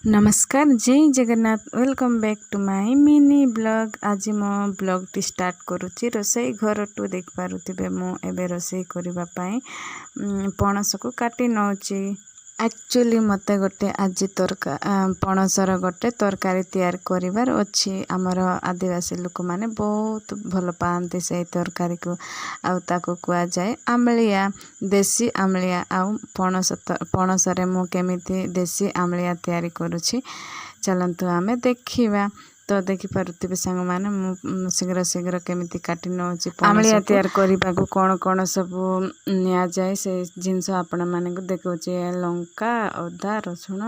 नमस्कार जय Jagannath welcome back to my mini blog. आज मो ब्लॉग टी स्टार्ट करुच्ची रोसई घर टू देख पारुथिबे मु एबे रोसई करिबा पई पणस को काटी नौची। एक्चुअली मते गोटे आज पणसर गोटे तरकारी तैयार करिवार अछि। आमर आदिवासी लोक माने बहुत भल पाते से तरकारी को आउ ताको कुआ जाए आमलिया देसी आमलिया। आउ पणसरे मु केमिति देसी आमलिया तैयारी करुछि चलंतु आमे देखिबा। तो देखि पारुथिबे संग माने मु शीघ्र शीघ्र केमिति काटी नौची। आमलिया तैयार करिबा को कोन कोन सब निया जाए से जिंस आपण माने को देखौछि। लंका अदा रसुण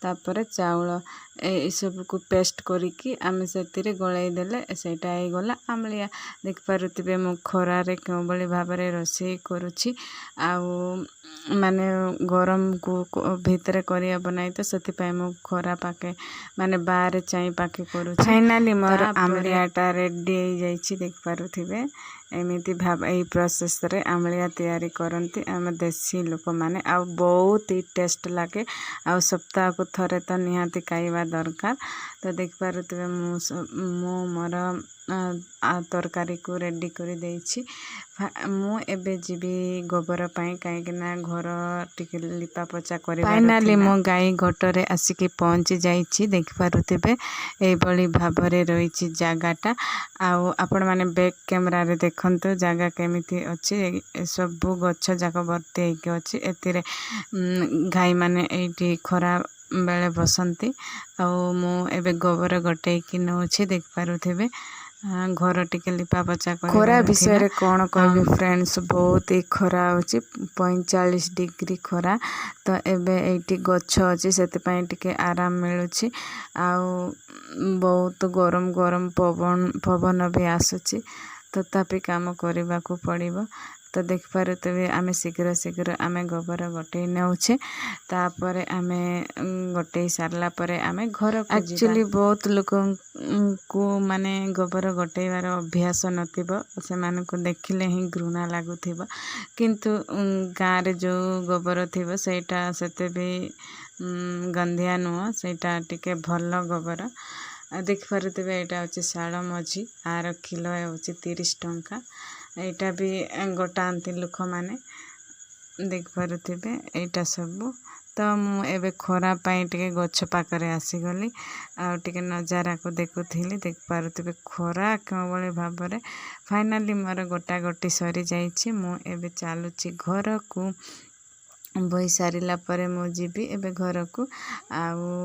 तापर चाउल ए सब को पेस्ट करिकी आमे सेतिरे गळाई देले सेटा आइ गला आमलिया। देख पारुथिबे मु खरा रे केबळी भाबरे रोसई करुछि। आउ माने गरम को भीतर करिया बनाई तो सति पय मु खरा पाके माने बाहर चाई पाके करुछि। फाइनली मोर आमलियाटा रेडी हो जाइछि। देख पारुथिबे एमिति भाब एई प्रोसेस रे आमलिया तैयारी करंती हम देसी लोक माने। आ बहुत ही टेस्ट लागे आ सप्ताह को थरे तो निहाती खाइबा दरकार। तो देख पारुथिबे मु मोर तरकारी को रेडी करि देइछि। मु एबे जीबी गोबर पाई काईकिना घर टिके लिपा पोचा करिबा। फाइनली मो गाई घटरे आसिकी पहुंची जाइछि। देख पारुथिबे एई बळी भाबरे रहिछि जागाटा। आउ आपण माने बैक कैमरा रे देखंतु जागा केमिति अछि। सब गच्छ जाक भर्ती हेके अछि। एतिरे गाई माने एइठी खरा बेले बसंती। आउ मु एबे गोबर गटे कि नौछि। देख पारुथिबे घर टिके लिपा पोचा कर। खरा विषय रे कोन कहबी फ्रेंड्स बहुत ही खरा होछि 45 डिग्री खरा। तो एबे एइठी गच्छ अछि सेति पय टिके आराम मिलुछि। आउ बहुत गरम गरम पवन भी आसुछि तथापि काम करबा को पड़िबो। तो देख पारुथिबे आमे शीघ्र शीघ्र आमे गोबर गटे नौछे। तापरे आमे गटे सारला परे आमे घर को एक्चुअली बहुत लोक को माने गोबर गटेबार अभ्यास नथिबो से मान को देखिले ही घृणा लागुथिबो। किंतु गाँ रे जो गोबर थिबो सेटा सेते भी गंधिया नुह सेटा टिके भल गोबर। देख पारुथिबे एटा होछि शाଳ मझी आर किलो होछि 30 टंका। एटा भी गोटांती लोक माने देख पारुथिबे एटा सब। तो मु एबे खरा पाई टिके गच्छ पाकरे आसी गली आ टिके नजारा को देखुथिली। देख पारुथिबे खरा केबळे भाबरे। फाइनली मोर गोटा गोटी सरी जाइछि। मु एबे चालुछि घर को बोई सारिला परे मु जीबी एबे घर को। आउ